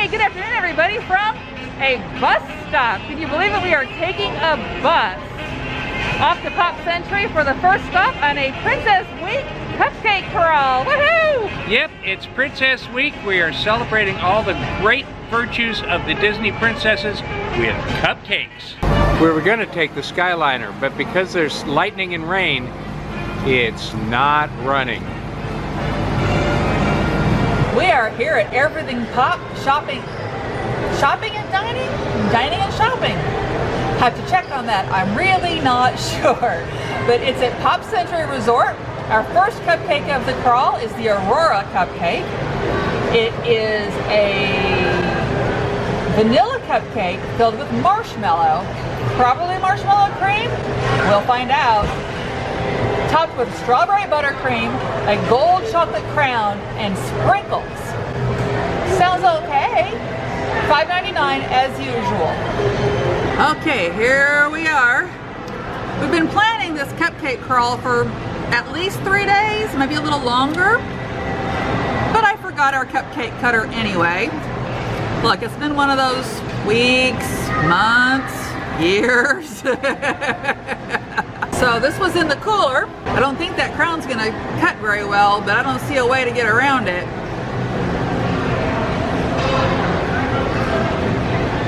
Hey, good afternoon, everybody, from a bus stop. Can you believe it? We are taking a bus off to Pop Century for the first stop on a Princess Week cupcake crawl. Woohoo! Yep, it's Princess Week. We are celebrating all the great virtues of the Disney princesses with cupcakes. We were going to take the Skyliner, but because there's lightning and rain, it's not running. We are here at Everything Pop, shopping and dining? Dining and shopping. Have to check on that. I'm really not sure. But it's at Pop Century Resort. Our first cupcake of the crawl is the Aurora Cupcake. It is a vanilla cupcake filled with marshmallow. Probably marshmallow cream? We'll find out. Topped with strawberry buttercream, a gold chocolate crown, and sprinkles. Sounds okay. $5.99 as usual. Okay, here we are. We've been planning this cupcake crawl for at least 3 days, maybe a little longer. But I forgot our cupcake cutter anyway. Look, it's been one of those weeks, months, years. So this was in the cooler. I don't think that crown's gonna cut very well, but I don't see a way to get around it.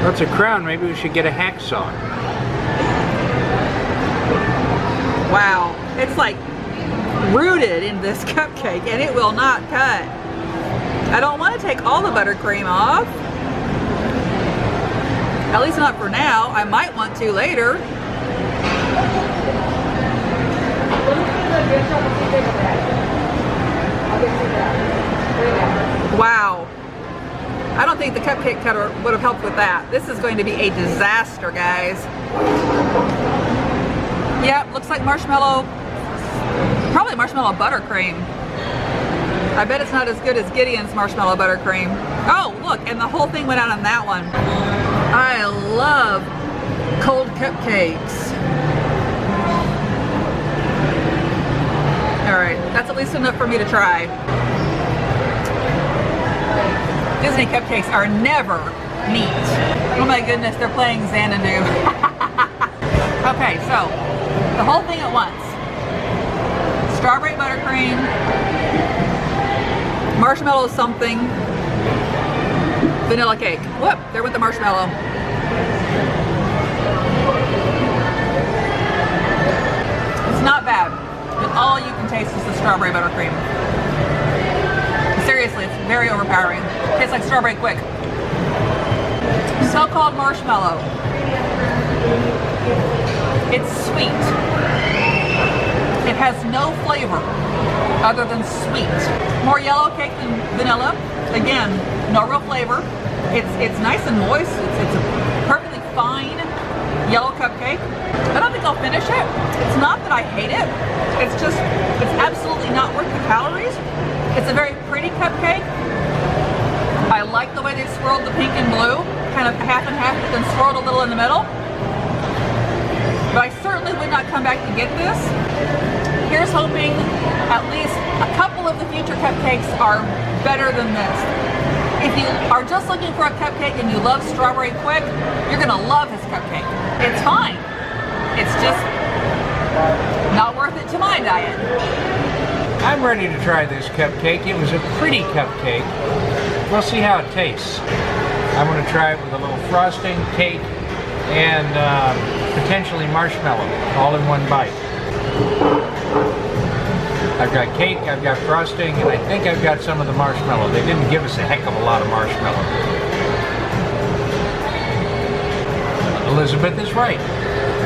That's a crown. Maybe we should get a hacksaw. Wow, it's like rooted in this cupcake and it will not cut. I don't want to take all the buttercream off. At least not for now. I might want to later. Wow. I don't think the cupcake cutter would have helped with that. This is going to be a disaster, guys. Yep, looks like marshmallow, probably marshmallow buttercream. I bet it's not as good as Gideon's marshmallow buttercream. Oh, look, and the whole thing went out on that one. I love cold cupcakes. All right, that's at least enough for me to try. Disney cupcakes are never neat. Oh my goodness, they're playing Xanadu. Okay, so the whole thing at once. Strawberry buttercream, marshmallow something, vanilla cake. Whoop, there went the marshmallow. It's not bad, but all you can taste is the strawberry buttercream. Seriously, it's very overpowering. Tastes like strawberry quick. So-called marshmallow. It's sweet. It has no flavor other than sweet. More yellow cake than vanilla. Again, no real flavor. It's nice and moist. It's a perfectly fine yellow cupcake. I don't think I'll finish it. It's not that I hate it. It's just, it's absolutely not worth the calories. It's a very pretty cupcake. I like the way they swirled the pink and blue, kind of half and half, but then swirled a little in the middle. But I certainly would not come back to get this. Here's hoping at least a couple of the future cupcakes are better than this. If you are just looking for a cupcake and you love strawberry quick, you're gonna love this cupcake. It's fine. It's just not worth it to my diet. I'm ready to try this cupcake. It was a pretty cupcake. We'll see how it tastes. I'm going to try it with a little frosting, cake, and potentially marshmallow, all in one bite. I've got cake, I've got frosting, and I think I've got some of the marshmallow. They didn't give us a heck of a lot of marshmallow. Elizabeth is right.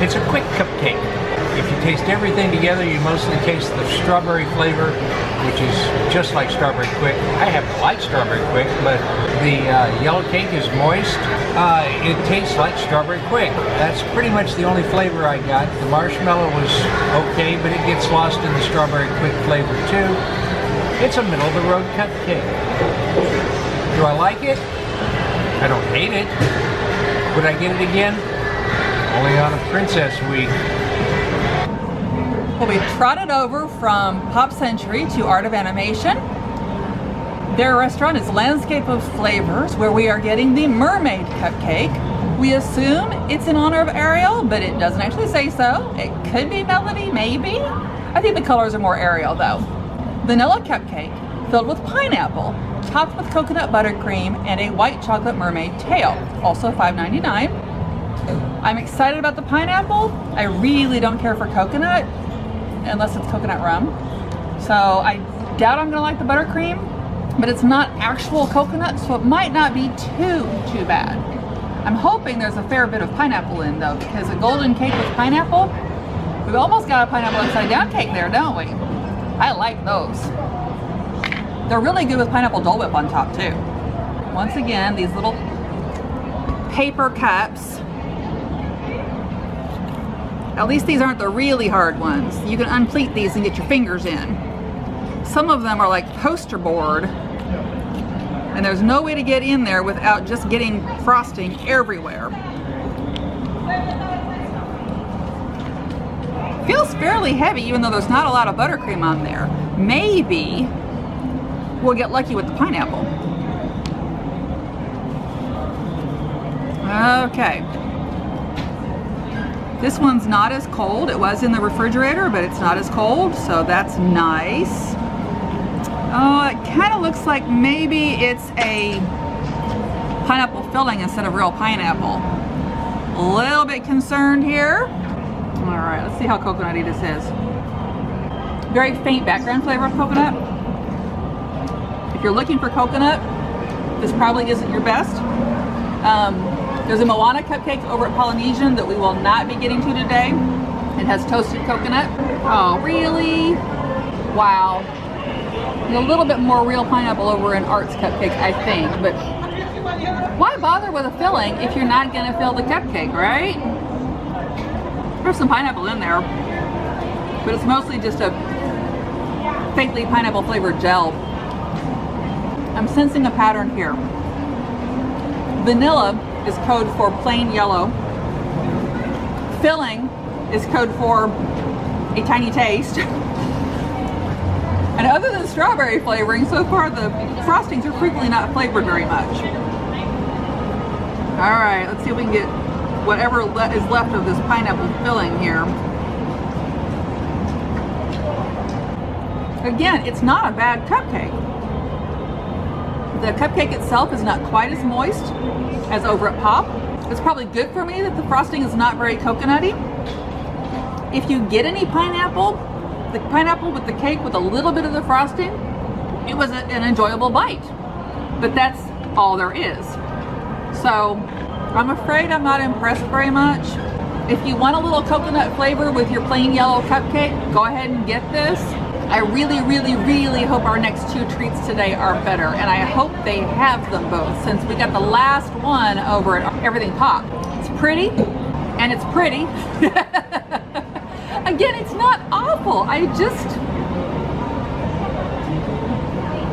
It's a quick cupcake. If you taste everything together, you mostly taste the strawberry flavor, which is just like strawberry quick. I happen to like strawberry quick, but the yellow cake is moist. It tastes like strawberry quick. That's pretty much the only flavor I got. The marshmallow was okay, but it gets lost in the strawberry quick flavor too. It's a middle of the road cupcake. Do I like it? I don't hate it. Would I get it again? Only on a Princess Week. Well, we trotted over from Pop Century to Art of Animation. Their restaurant is Landscape of Flavors, where we are getting the Mermaid Cupcake. We assume it's in honor of Ariel, but it doesn't actually say so. It could be Melody, maybe. I think the colors are more Ariel though. Vanilla cupcake filled with pineapple, topped with coconut buttercream and a white chocolate mermaid tail, also $5.99. I'm excited about the pineapple. I really don't care for coconut, unless it's coconut rum. So I doubt I'm gonna like the buttercream, but it's not actual coconut, so it might not be too bad. I'm hoping there's a fair bit of pineapple in though, because a golden cake with pineapple, we've almost got a pineapple upside down cake there, don't we? I like those. They're really good with pineapple Dole Whip on top too. Once again, these little paper cups. At least these aren't the really hard ones. You can unpleat these and get your fingers in. Some of them are like poster board, and there's no way to get in there without just getting frosting everywhere. Feels fairly heavy even though there's not a lot of buttercream on there. Maybe we'll get lucky with the pineapple. Okay. This one's not as cold. It was in the refrigerator, but it's not as cold, so that's nice. Oh, it kind of looks like maybe it's a pineapple filling instead of real pineapple. A little bit concerned here. All right, let's see how coconutty this is. Very faint background flavor of coconut. If you're looking for coconut, this probably isn't your best. There's a Moana cupcake over at Polynesian that we will not be getting to today. It has toasted coconut. Oh, really? Wow. And a little bit more real pineapple over in Art's Cupcake, I think. But why bother with a filling if you're not going to fill the cupcake, right? There's some pineapple in there, but it's mostly just a faintly pineapple flavored gel. I'm sensing a pattern here. Vanilla is code for plain yellow. Filling is code for a tiny taste. And other than strawberry flavoring, so far the frostings are frequently not flavored very much. All right, let's see if we can get whatever is left of this pineapple filling here. Again, it's not a bad cupcake. The cupcake itself is not quite as moist as over at Pop. It's probably good for me that the frosting is not very coconutty. If you get any pineapple, the pineapple with the cake with a little bit of the frosting, it was an enjoyable bite. But that's all there is. So I'm afraid I'm not impressed very much. If you want a little coconut flavor with your plain yellow cupcake, go ahead and get this. I really, really, really hope our next two treats today are better, and I hope they have them both, since we got the last one over at Everything Pop. It's pretty, and it's pretty. Again, it's not awful.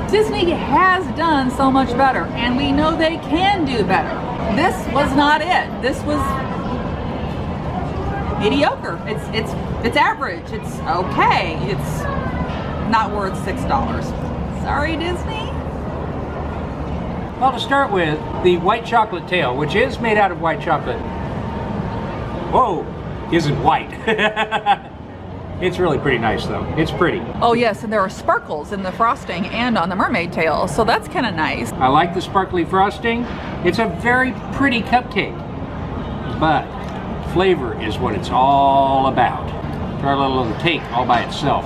Disney has done so much better, and we know they can do better. This was not it. This was mediocre. It's average. It's okay. It's not worth $6. Sorry, Disney. Well, to start with, the white chocolate tail, which is made out of white chocolate, isn't white. It's really pretty nice though. It's pretty. Oh yes, and there are sparkles in the frosting and on the mermaid tail, so that's kind of nice. I like the sparkly frosting. It's a very pretty cupcake, but flavor is what it's all about. Try a little of the cake all by itself.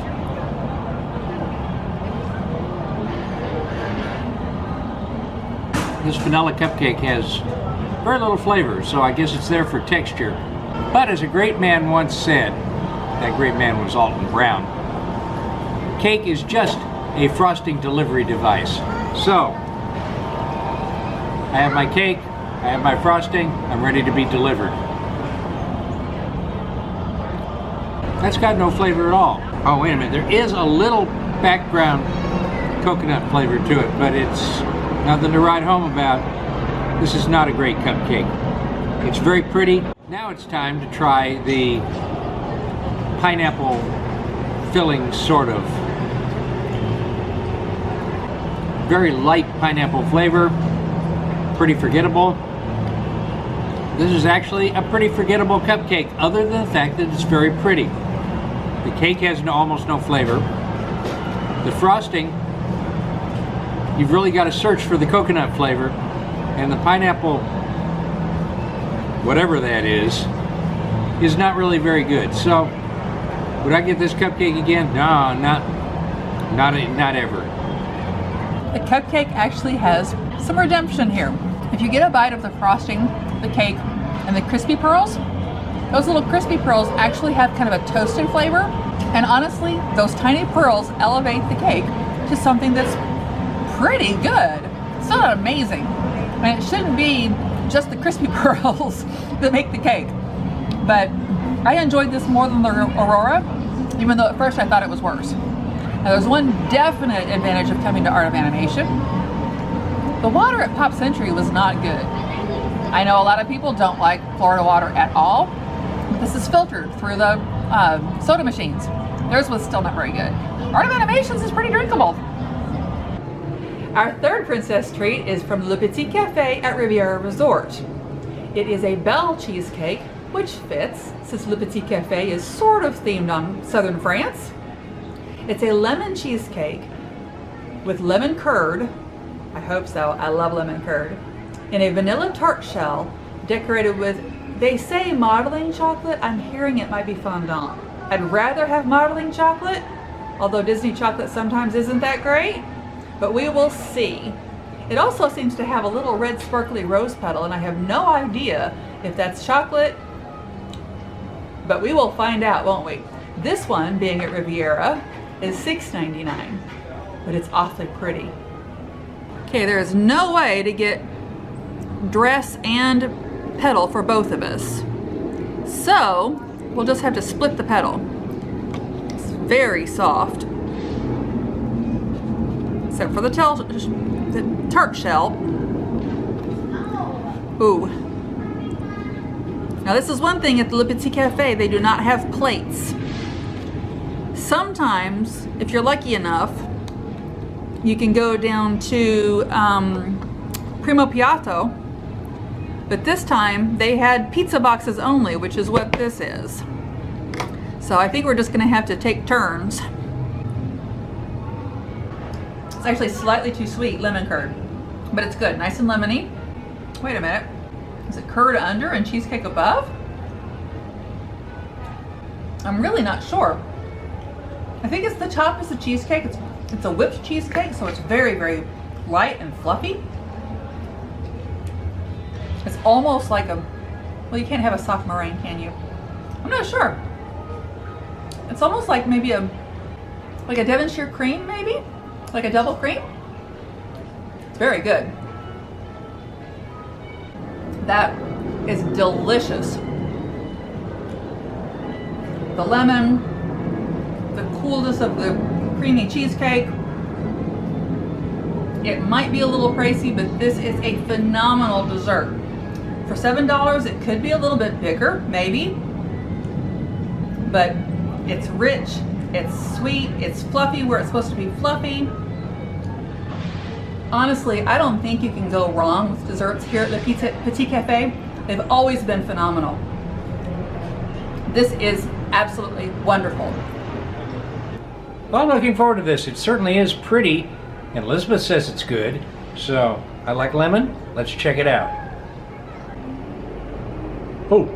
This vanilla cupcake has very little flavor, so I guess it's there for texture. But as a great man once said, that great man was Alton Brown, cake is just a frosting delivery device. So, I have my cake, I have my frosting, I'm ready to be delivered. That's got no flavor at all. Oh, wait a minute, there is a little background coconut flavor to it, but it's nothing to write home about. This is not a great cupcake. It's very pretty. Now it's time to try the pineapple filling, sort of. very light pineapple flavor, pretty forgettable. This is actually a pretty forgettable cupcake, other than the fact that it's very pretty. The cake has almost no flavor. The frosting, you've really got to search for the coconut flavor, and the pineapple, whatever that is not really very good. So, would I get this cupcake again? No, not ever. The cupcake actually has some redemption here. If you get a bite of the frosting, the cake, and the crispy pearls, those little crispy pearls actually have kind of a toasted flavor. And honestly, those tiny pearls elevate the cake to something that's pretty good. It's not amazing. And it shouldn't be just the crispy pearls that make the cake. But I enjoyed this more than the Aurora, even though at first I thought it was worse. Now there's one definite advantage of coming to Art of Animation. The water at Pop Century was not good. I know a lot of people don't like Florida water at all. This is filtered through the soda machines. Theirs was still not very good. Art of Animations is pretty drinkable. Our third princess treat is from Le Petit Café at Riviera Resort. It is a Belle Cheesecake, which fits since Le Petit Café is sort of themed on southern France. It's a lemon cheesecake with lemon curd. I hope so, I love lemon curd. In a vanilla tart shell decorated with, they say modeling chocolate. I'm hearing it might be fondant. I'd rather have modeling chocolate, although Disney chocolate sometimes isn't that great, but we will see. It also seems to have a little red sparkly rose petal, and I have no idea if that's chocolate, but we will find out, won't we? This one, being at Riviera, is $6.99, but it's awfully pretty. Okay, there is no way to get dress and petal for both of us. So, we'll just have to split the petal. It's very soft. Except for the tart shell. Ooh. Now this is one thing at the Le Petit Café, they do not have plates. Sometimes, if you're lucky enough, you can go down to Primo Piatto, but this time they had pizza boxes only, which is what this is. So I think we're just gonna have to take turns. It's actually slightly too sweet, lemon curd, but it's good, nice and lemony. Wait a minute, is it curd under and cheesecake above? I'm really not sure. I think it's the top is the cheesecake. It's a whipped cheesecake, so it's very, very light and fluffy. It's almost like a, well, you can't have a soft meringue, can you? I'm not sure. It's almost like maybe like a Devonshire cream, maybe? Like a double cream? It's very good. That is delicious. The lemon, the coolness of the creamy cheesecake. It might be a little pricey, but this is a phenomenal dessert. For $7, it could be a little bit bigger, maybe, but it's rich, it's sweet, it's fluffy where it's supposed to be fluffy. Honestly, I don't think you can go wrong with desserts here at Le Petit Café. They've always been phenomenal. This is absolutely wonderful. Well, I'm looking forward to this. It certainly is pretty, and Elizabeth says it's good, so I like lemon. Let's check it out. Oh.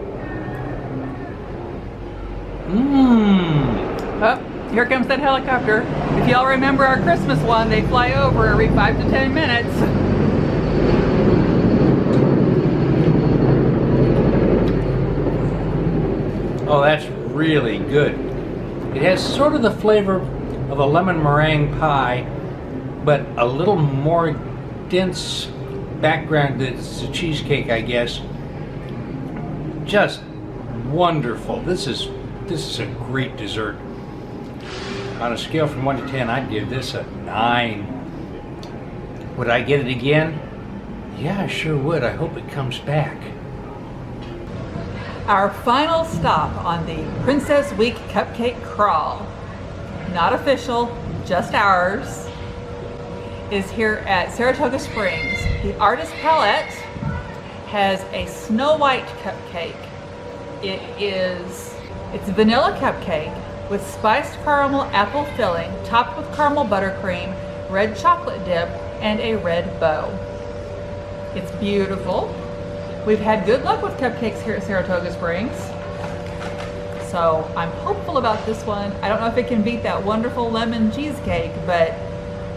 Mmm. Oh, here comes that helicopter. If y'all remember our Christmas one, they fly over every 5 to 10 minutes. Oh, that's really good. It has sort of the flavor of a lemon meringue pie, but a little more dense background. It's a cheesecake, I guess. Just wonderful. This is a great dessert. On a scale from 1 to 10, I'd give this a 9. Would I get it again? Yeah, I sure would. I hope it comes back. Our final stop on the Princess Week Cupcake Crawl. Not official, just ours. is here at Saratoga Springs. The Artist Palette has a Snow White cupcake. It's vanilla cupcake with spiced caramel apple filling, topped with caramel buttercream, red chocolate dip, and a red bow. It's beautiful. We've had good luck with cupcakes here at Saratoga Springs, so I'm hopeful about this one. I don't know if it can beat that wonderful lemon cheesecake, but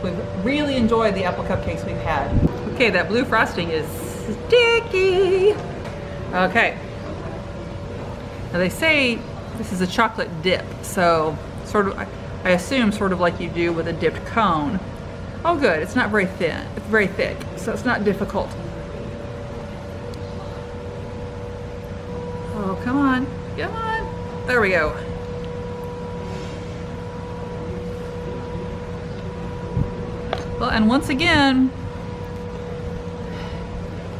we've really enjoyed the apple cupcakes we've had. Okay, that blue frosting is sticky. Okay. Now they say this is a chocolate dip, so sort of, I assume sort of like you do with a dipped cone. Oh good, it's not very thin, it's very thick, so it's not difficult. Oh, come on, come on. There we go. Well, and once again,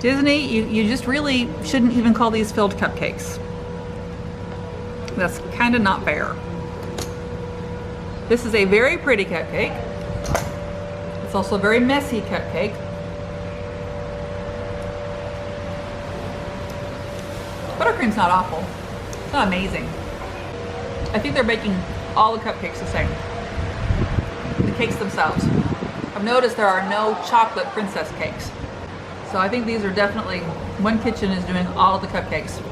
Disney, you just really shouldn't even call these filled cupcakes. That's kind of not fair. This is a very pretty cupcake. It's also a very messy cupcake. Buttercream's not awful. It's not amazing. I think they're making all the cupcakes the same. The cakes themselves. I've noticed there are no chocolate princess cakes. So I think these are definitely, one kitchen is doing all of the cupcakes.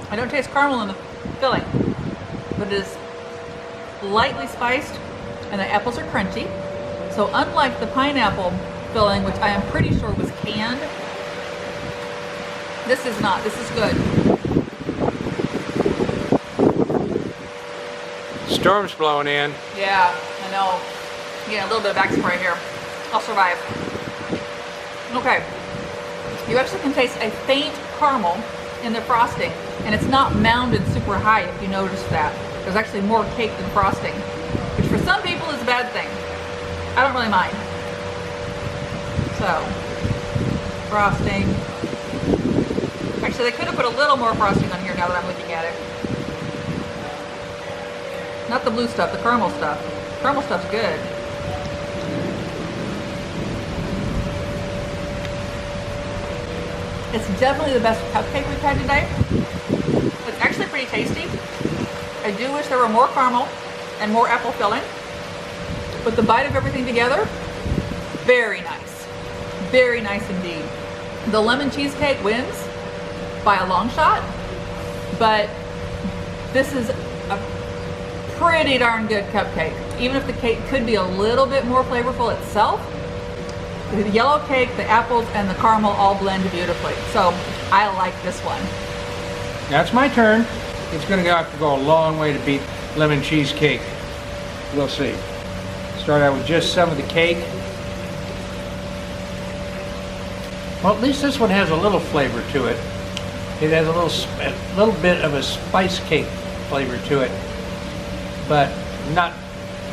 I don't taste caramel in the filling, but it is lightly spiced and the apples are crunchy. So unlike the pineapple filling, which I am pretty sure was canned, this is not. This is good. Storm's blowing in. Yeah, I know. Yeah, a little bit of back spray here. I'll survive. Okay. You actually can taste a faint caramel in the frosting, and it's not mounded super high if you notice that. There's actually more cake than frosting, which for some people is a bad thing. I don't really mind. So, frosting. Actually, they could have put a little more frosting on here now that I'm looking at it. Not the blue stuff, the caramel stuff. Caramel stuff's good. It's definitely the best cupcake we've had today. It's actually pretty tasty. I do wish there were more caramel and more apple filling, but the bite of everything together, very nice. Very nice indeed. The lemon cheesecake wins by a long shot, but this is a pretty darn good cupcake. Even if the cake could be a little bit more flavorful itself, the yellow cake, the apples, and the caramel all blend beautifully. So I like this one. Now it's my turn. It's going to have to go a long way to beat lemon cheesecake. We'll see. Start out with just some of the cake. Well, at least this one has a little flavor to it. It has a little bit of a spice cake flavor to it, but not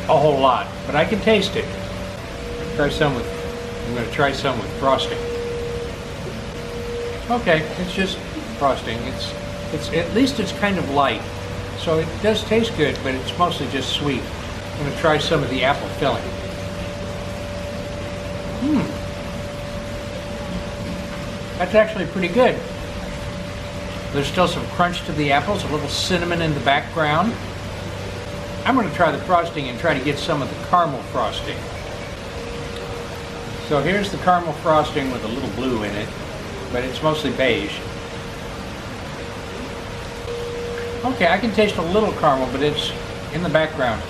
a whole lot. But I can taste it. I'm going to try some with frosting. Okay, it's just frosting. It's at least it's kind of light, so it does taste good, but it's mostly just sweet. I'm going to try some of the apple filling. That's actually pretty good. There's still some crunch to the apples, a little cinnamon in the background. I'm going to try the frosting and try to get some of the caramel frosting. So here's the caramel frosting with a little blue in it, but it's mostly beige. Okay, I can taste a little caramel, but it's in the background.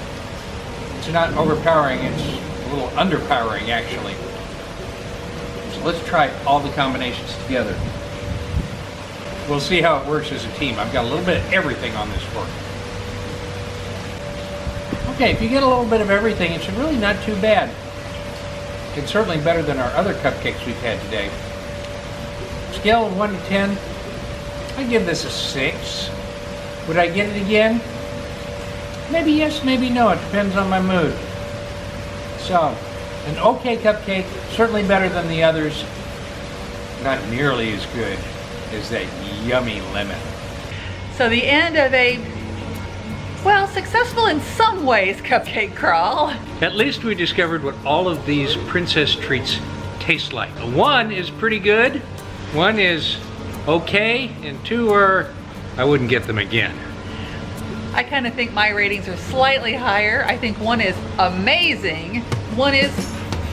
It's not overpowering, it's a little underpowering actually. So let's try all the combinations together. We'll see how it works as a team. I've got a little bit of everything on this fork. Okay, if you get a little bit of everything, it's really not too bad. It's certainly better than our other cupcakes we've had today. Scale of 1 to 10, I give this a 6. Would I get it again? Maybe yes, maybe no. It depends on my mood. So, an okay cupcake, certainly better than the others. Not nearly as good as that yummy lemon. So the end of a Well, successful in some ways, Cupcake Crawl. At least we discovered what all of these princess treats taste like. One is pretty good, one is okay, and two are, I wouldn't get them again. I kind of think my ratings are slightly higher. I think one is amazing, one is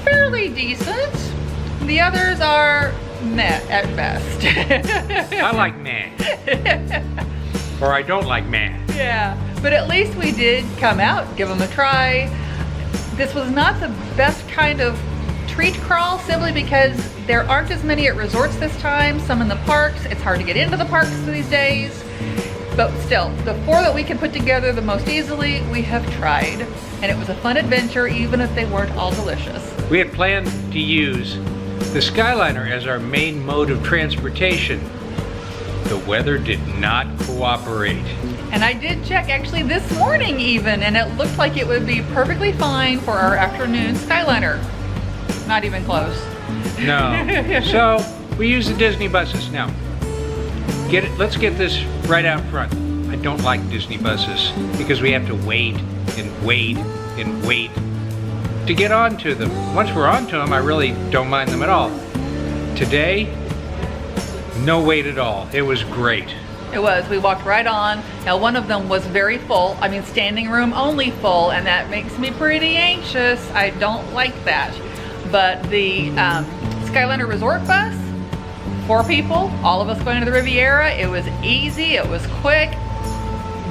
fairly decent, the others are meh at best. I like meh. Or I don't like meh. Yeah, but at least we did come out, give them a try. This was not the best kind of treat crawl simply because there aren't as many at resorts this time, some in the parks. It's hard to get into the parks these days. But still, the 4 that we can put together the most easily, we have tried. And it was a fun adventure, even if they weren't all delicious. We had planned to use the Skyliner as our main mode of transportation. The weather did not cooperate. And I did check actually this morning even, and it looked like it would be perfectly fine for our afternoon Skyliner. Not even close. No. So we use the Disney buses. Now, let's get this right out front. I don't like Disney buses because we have to wait and wait and wait to get onto them. Once we're onto them, I really don't mind them at all. Today, no wait at all. It was great. It was. We walked right on. Now, one of them was very full. I mean, standing room only full, and that makes me pretty anxious. I don't like that. But the Skyliner Resort bus, 4 people, all of us going to the Riviera. It was easy. It was quick.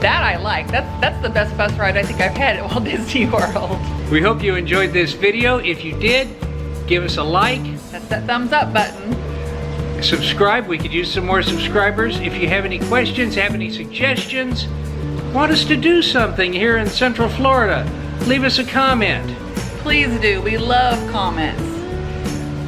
That I like. That's the best bus ride I think I've had at Walt Disney World. We hope you enjoyed this video. If you did, give us a like. That's that thumbs up button. Subscribe. We could use some more subscribers. If you have any questions, have any suggestions, want us to do something here in Central Florida, leave us a comment. Please do. We love comments.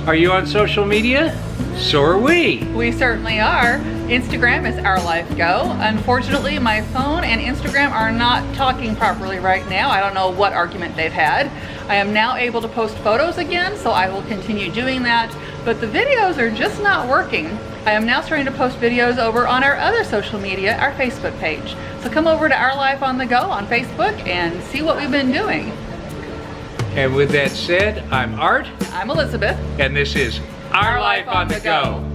Are you on social media? So are we. We certainly are. Instagram is Our Life Go. Unfortunately, my phone and Instagram are not talking properly right now. I don't know what argument they've had. I am now able to post photos again, so I will continue doing that. But the videos are just not working. I am now starting to post videos over on our other social media, our Facebook page. So come over to Our Life on the Go on Facebook and see what we've been doing. And with that said, I'm Art. I'm Elizabeth. And this is Our Life on the Go.